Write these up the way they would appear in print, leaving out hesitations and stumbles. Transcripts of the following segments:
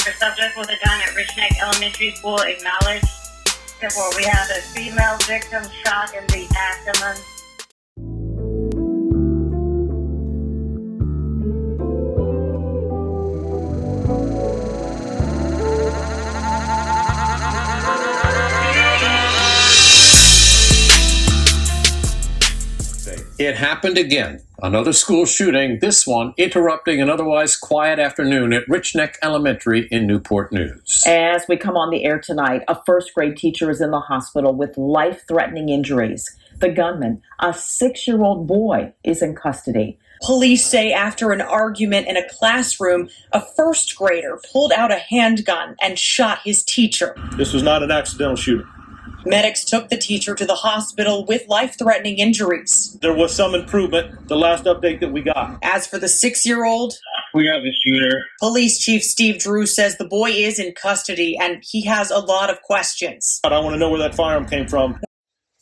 The subject with a gun at Rich Neck Elementary School acknowledged. Therefore, we have a female victim shot in the abdomen. It happened again. Another school shooting, this one interrupting an otherwise quiet afternoon at Rich Neck Elementary in Newport News. As we come on the air tonight, a first grade teacher is in the hospital with life-threatening injuries. The gunman, a 6-year-old boy, is in custody. Police say after an argument in a classroom, a first grader pulled out a handgun and shot his teacher. This was not an accidental shooting. Medics took the teacher to the hospital with life-threatening injuries. There was some improvement, the last update that we got. As for the 6-year-old, we have the shooter. Police Chief Steve Drew says the boy is in custody and he has a lot of questions. I want to know where that firearm came from.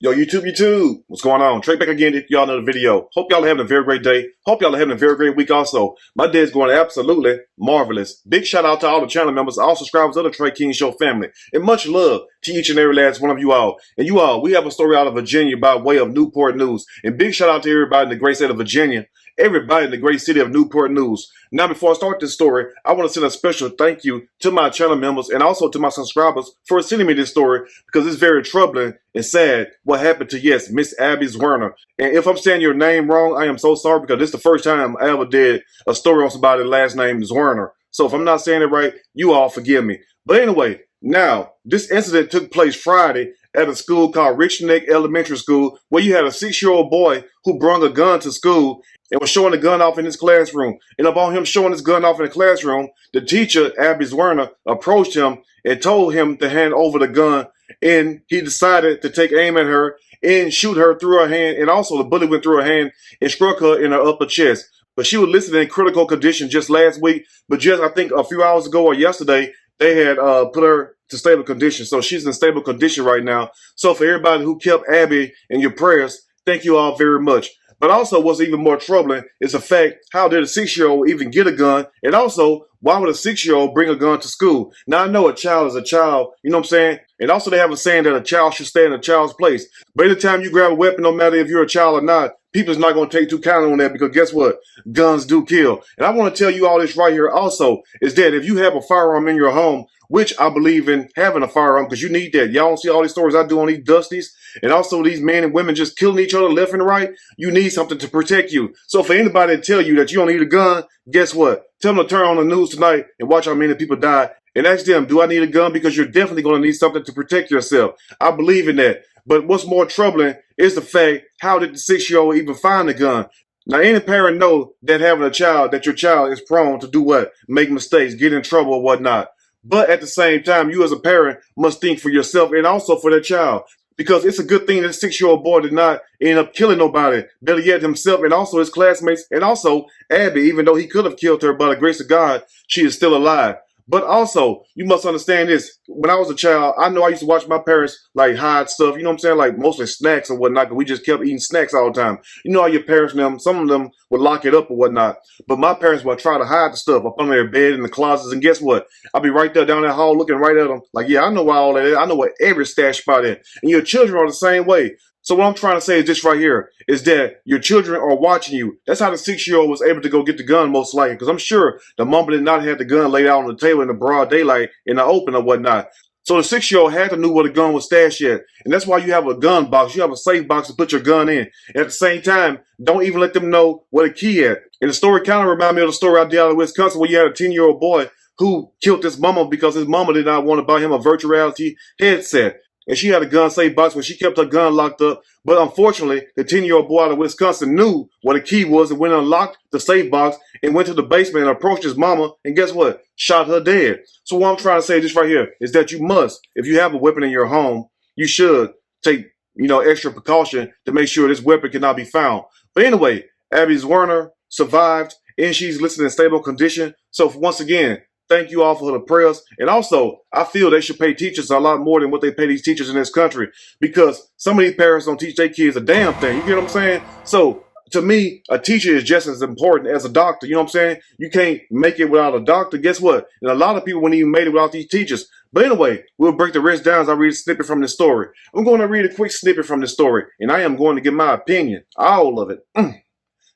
Yo, YouTube, what's going on? Trey back again, y'all know the video. Hope y'all are having a very great day. Hope y'all are having a very great week also. My day is going absolutely marvelous. Big shout out to all the channel members, all subscribers of the Trey King Show family. And much love to each and every last one of you all. And you all, we have a story out of Virginia by way of Newport News. And big shout out to everybody in the great state of Virginia. Everybody in the great city of Newport News. Now, before I start this story, I want to send a special thank you to my channel members and also to my subscribers for sending me this story because it's very troubling and sad what happened to, yes, Miss Abby Zwerner. And if I'm saying your name wrong, I am so sorry because this is the first time I ever did a story on somebody's last name Zwerner. So if I'm not saying it right, you all forgive me. But anyway, now, this incident took place Friday at a school called Rich Neck Elementary School where you had a 6-year-old boy who brought a gun to school and was showing the gun off in his classroom. And upon him showing his gun off in the classroom, the teacher, Abby Zwerner, approached him and told him to hand over the gun. And he decided to take aim at her and shoot her through her hand. And also the bullet went through her hand and struck her in her upper chest. But she was listed in critical condition just last week. But just, I think, a few hours ago or yesterday, they had put her to stable condition. So she's in stable condition right now. So for everybody who kept Abby in your prayers, thank you all very much. But also what's even more troubling is the fact, how did a 6-year-old even get a gun? And also, why would a 6-year-old bring a gun to school? Now, I know a child is a child, you know what I'm saying? And also they have a saying that a child should stay in a child's place. But anytime you grab a weapon, no matter if you're a child or not, people's not going to take too kindly on that because guess what? Guns do kill. And I want to tell you all this right here also, is that if you have a firearm in your home, which I believe in having a firearm because you need that. Y'all don't see all these stories I do on these dusties and also these men and women just killing each other left and right. You need something to protect you. So for anybody to tell you that you don't need a gun, guess what? Tell them to turn on the news tonight and watch how many people die and ask them, do I need a gun? Because you're definitely going to need something to protect yourself. I believe in that. But what's more troubling is the fact, how did the 6-year-old even find a gun? Now, any parent know that having a child, that your child is prone to do what? Make mistakes, get in trouble or whatnot. But at the same time, you as a parent must think for yourself and also for their child. Because it's a good thing that a 6-year-old boy did not end up killing nobody. Better yet, himself and also his classmates and also Abby, even though he could have killed her by the grace of God, she is still alive. But also, you must understand this. When I was a child, I know I used to watch my parents like hide stuff, you know what I'm saying? Like mostly snacks or whatnot, because we just kept eating snacks all the time. You know how your parents, some of them would lock it up or whatnot. But my parents would try to hide the stuff up under their bed in the closets. And guess what? I'll be right there down that hall looking right at them. Like, yeah, I know why all that is. I know where every stash spot is. And your children are the same way. So what I'm trying to say is this right here, is that your children are watching you. That's how the 6-year-old was able to go get the gun most likely. Because I'm sure the mama did not have the gun laid out on the table in the broad daylight in the open or whatnot. So the 6-year-old had to know where the gun was stashed at. And that's why you have a gun box. You have a safe box to put your gun in. And at the same time, don't even let them know where the key at. And the story kind of reminded me of the story I did out of Wisconsin where you had a 10-year-old boy who killed his mama because his mama did not want to buy him a virtual reality headset. And she had a gun safe box where she kept her gun locked up. But unfortunately, the 10-year-old boy out of Wisconsin knew what the key was and went and unlocked the safe box and went to the basement and approached his mama. And guess what? Shot her dead. So what I'm trying to say just right here is that you must, if you have a weapon in your home, you should take, extra precaution to make sure this weapon cannot be found. But anyway, Abby Zwerner survived and she's listed in stable condition. So once again, thank you all for the prayers. And also, I feel they should pay teachers a lot more than what they pay these teachers in this country. Because some of these parents don't teach their kids a damn thing. You get what I'm saying? So to me, a teacher is just as important as a doctor. You know what I'm saying? You can't make it without a doctor. Guess what? And a lot of people wouldn't even made it without these teachers. But anyway, we'll break the rest down as I read a snippet from this story. I'm going to read a quick snippet from this story, and I am going to give my opinion, all of it.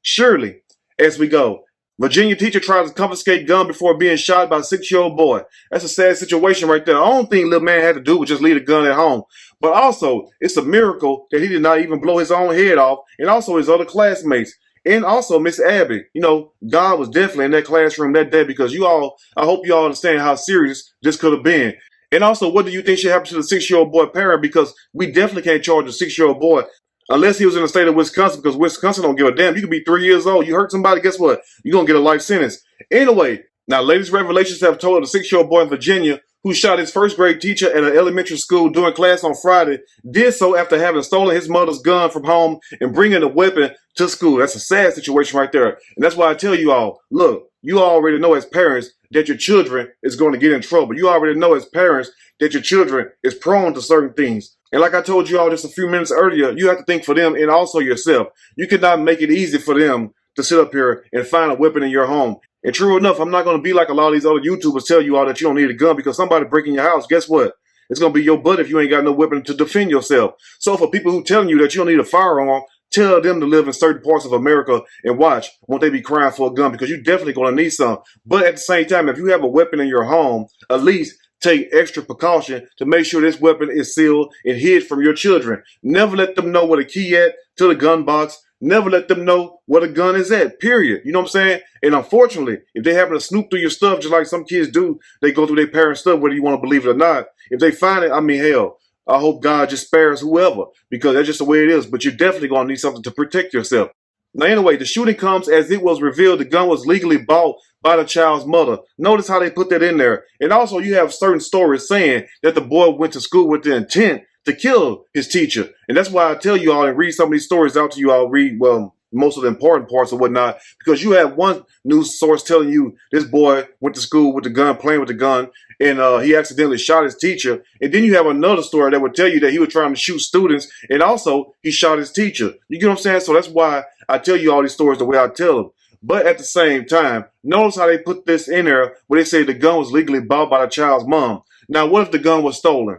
Surely, as we go. Virginia teacher tries to confiscate gun before being shot by a 6-year-old boy. That's a sad situation right there. I don't think little man had to do was just leave the gun at home. But also, it's a miracle that he did not even blow his own head off, and also his other classmates. And also Miss Abby. You know, God was definitely in that classroom that day because I hope you all understand how serious this could have been. And also, what do you think should happen to the 6-year-old boy parent? Because we definitely can't charge a 6-year-old boy unless he was in the state of Wisconsin, because Wisconsin don't give a damn. You could be 3 years old. You hurt somebody, guess what? You're going to get a life sentence. Anyway, now latest revelations have told a 6-year-old boy in Virginia who shot his first grade teacher at an elementary school during class on Friday did so after having stolen his mother's gun from home and bringing a weapon to school. That's a sad situation right there. And that's why I tell you all, look, you already know as parents that your children is going to get in trouble. You already know as parents that your children is prone to certain things. And like I told you all just a few minutes earlier, you have to think for them and also yourself. You cannot make it easy for them to sit up here and find a weapon in your home. And true enough, I'm not going to be like a lot of these other YouTubers tell you all that you don't need a gun because somebody breaking your house, guess what? It's going to be your butt if you ain't got no weapon to defend yourself. So for people who telling you that you don't need a firearm, tell them to live in certain parts of America and watch. Won't they be crying for a gun? Because you're definitely going to need some. But at the same time, if you have a weapon in your home, at least take extra precaution to make sure this weapon is sealed and hid from your children. Never let them know where the key at to the gun box. Never let them know where the gun is at, period. You know what I'm saying? And unfortunately, if they happen to snoop through your stuff, just like some kids do, they go through their parents' stuff, whether you want to believe it or not. If they find it, I mean, hell, I hope God just spares whoever, because that's just the way it is. But you're definitely going to need something to protect yourself. Now, anyway, the shooting comes as it was revealed the gun was legally bought by the child's mother. Notice how they put that in there. And also, you have certain stories saying that the boy went to school with the intent to kill his teacher. And that's why I tell you all and read some of these stories out to you all, read, well, most of the important parts or whatnot, because you have one news source telling you this boy went to school with the gun, playing with the gun, and he accidentally shot his teacher. And then you have another story that would tell you that he was trying to shoot students, and also he shot his teacher. You get what I'm saying? So that's why I tell you all these stories the way I tell them. But at the same time, notice how they put this in there where they say the gun was legally bought by the child's mom. Now, what if the gun was stolen?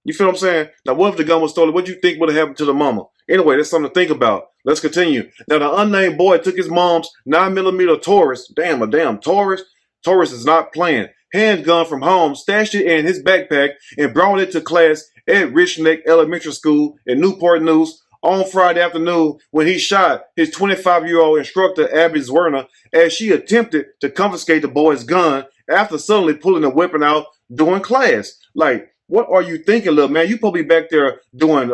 You feel what I'm saying? Now, what if the gun was stolen? What do you think would have happened to the mama? Anyway, that's something to think about. Let's continue. Now, the unnamed boy took his mom's 9mm Taurus. Damn, a damn Taurus. Taurus is not playing. Handgun from home, stashed it in his backpack, and brought it to class at Rich Neck Elementary School in Newport News on Friday afternoon when he shot his 25-year-old instructor, Abby Zwerner, as she attempted to confiscate the boy's gun after suddenly pulling a weapon out during class. Like, what are you thinking, little man? You probably back there doing,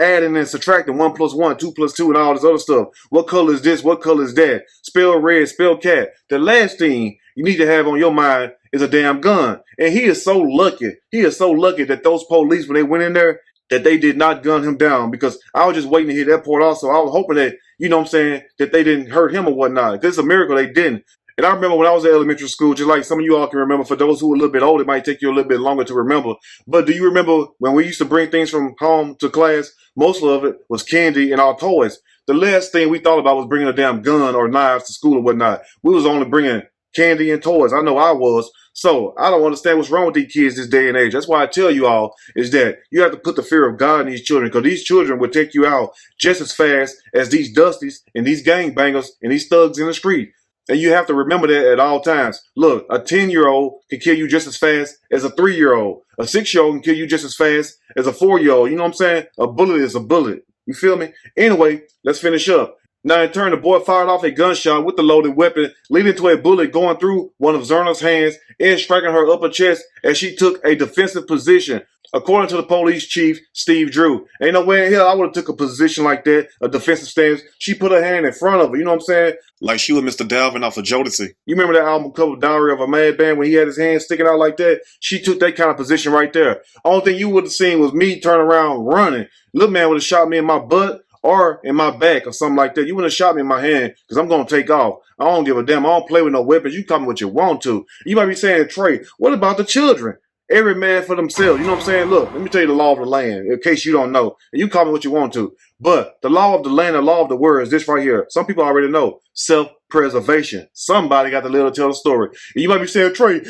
adding and subtracting 1 + 1, 2 + 2, and all this other stuff. What color is this? What color is that? Spell red, spell cat. The last thing you need to have on your mind is a damn gun. And he is so lucky. He is so lucky that those police, when they went in there, that they did not gun him down, because I was just waiting to hear that part also. I was hoping that, that they didn't hurt him or whatnot. It's a miracle they didn't. And I remember when I was at elementary school, just like some of you all can remember, for those who are a little bit older, it might take you a little bit longer to remember. But do you remember when we used to bring things from home to class? Most of it was candy and our toys. The last thing we thought about was bringing a damn gun or knives to school or whatnot. We was only bringing candy and toys. I know I was. So I don't understand what's wrong with these kids this day and age. That's why I tell you all is that you have to put the fear of God in these children, because these children will take you out just as fast as these dusties and these gangbangers and these thugs in the street. And you have to remember that at all times. Look, a 10-year-old can kill you just as fast as a 3-year-old. A 6-year-old can kill you just as fast as a 4-year-old. You know what I'm saying? A bullet is a bullet. You feel me? Anyway, let's finish up. Now, in turn, the boy fired off a gunshot with the loaded weapon, leading to a bullet going through one of Zerna's hands and striking her upper chest as she took a defensive position. According to the police chief, Steve Drew. Ain't no way in hell I would have took a position like that, a defensive stance. She put her hand in front of her, you know what I'm saying? Like she was Mr. Dalvin off of Jodeci. You remember that album cover, Diary of a Madman, when he had his hand sticking out like that? She took that kind of position right there. Only thing you would have seen was me turn around running. Little man would have shot me in my butt or in my back or something like that. You wouldn't have shot me in my hand, because I'm going to take off. I don't give a damn. I don't play with no weapons. You call me what you want to. You might be saying, Trey, what about the children? Every man for themselves. You know what I'm saying? Look, let me tell you the law of the land, in case you don't know. And you call me what you want to. But the law of the land, the law of the word is this right here. Some people already know self-preservation. Somebody got to live to tell the story. And you might be saying, Trey,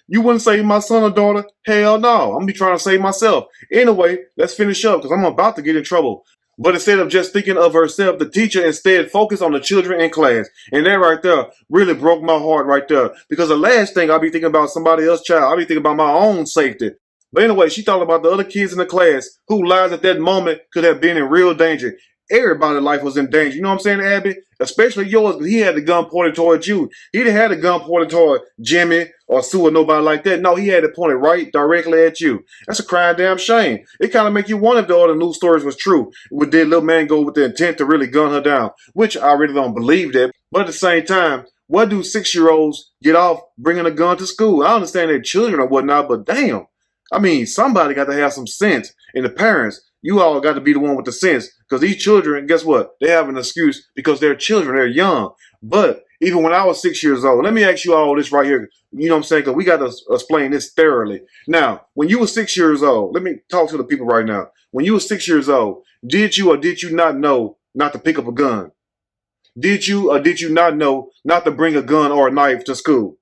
you wouldn't save my son or daughter? Hell no. I'm going to be trying to save myself. Anyway, let's finish up because I'm about to get in trouble. But instead of just thinking of herself, the teacher instead focused on the children in class. And that right there really broke my heart right there. Because the last thing I'll be thinking about somebody else's child. I'll be thinking about my own safety. But anyway, she thought about the other kids in the class whose lives at that moment could have been in real danger. Everybody's life was in danger. You know what I'm saying, Abby? Especially yours, because he had the gun pointed towards you. He didn't have the gun pointed toward Jimmy or Sue or nobody like that. No, he had it pointed right directly at you. That's a crying damn shame. It kind of make you wonder if the other news stories was true. Did little man go with the intent to really gun her down? Which I really don't believe that. But at the same time, what do 6-year-olds get off bringing a gun to school? I understand they're children or whatnot, but damn. I mean, somebody got to have some sense. And the parents, you all got to be the one with the sense. Because these children, guess what? They have an excuse because they're children. They're young. But even when I was 6 years old, let me ask you all this right here. You know what I'm saying? Because we got to explain this thoroughly. Now, when you were 6 years old, let me talk to the people right now. When you were 6 years old, did you or did you not know not to pick up a gun? Did you or did you not know not to bring a gun or a knife to school?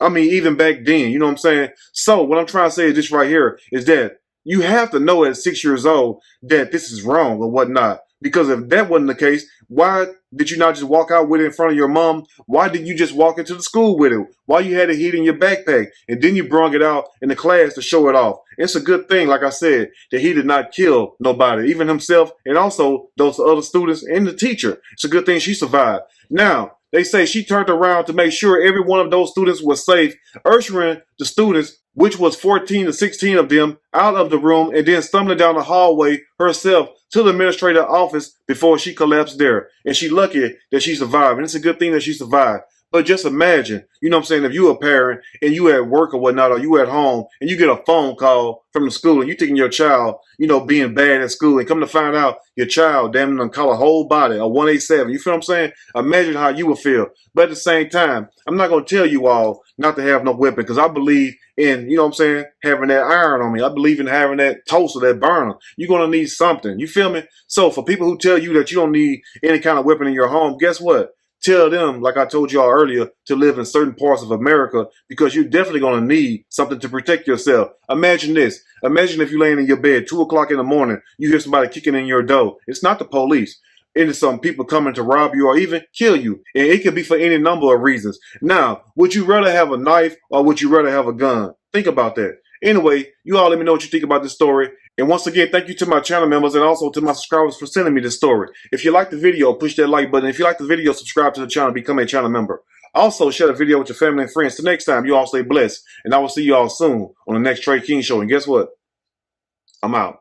I mean, even back then, you know what I'm saying? So what I'm trying to say is this right here is that you have to know at 6 years old that this is wrong or whatnot. Because if that wasn't the case, why did you not just walk out with it in front of your mom? Why didn't you just walk into the school with it? Why you had it hid in your backpack? And then you brought it out in the class to show it off. It's a good thing, like I said, that he did not kill nobody, even himself and also those other students and the teacher. It's a good thing she survived. Now, they say she turned around to make sure every one of those students was safe, ushering the students, which was 14 to 16 of them, out of the room and then stumbling down the hallway herself to the administrator's office before she collapsed there. And she lucky that she survived. And it's a good thing that she survived. But just imagine, you know what I'm saying, if you a parent and you at work or whatnot, or you at home and you get a phone call from the school and you thinking your child, you know, being bad at school and come to find out your child damn done call a whole body, a 187. You feel what I'm saying? Imagine how you would feel. But at the same time, I'm not going to tell you all not to have no weapon because I believe in, you know what I'm saying, having that iron on me. I believe in having that toaster, that burner. You're going to need something. You feel me? So for people who tell you that you don't need any kind of weapon in your home, guess what? Tell them, like I told y'all earlier, to live in certain parts of America because you're definitely going to need something to protect yourself. Imagine this. Imagine if you're laying in your bed, 2 o'clock in the morning, you hear somebody kicking in your door. It's not the police. It is some people coming to rob you or even kill you. And it could be for any number of reasons. Now, would you rather have a knife or would you rather have a gun? Think about that. Anyway, you all let me know what you think about this story. And once again, thank you to my channel members and also to my subscribers for sending me this story. If you like the video, push that like button. If you like the video, subscribe to the channel, become a channel member. Also, share the video with your family and friends. Till next time, you all stay blessed. And I will see you all soon on the next Trey King Show. And guess what? I'm out.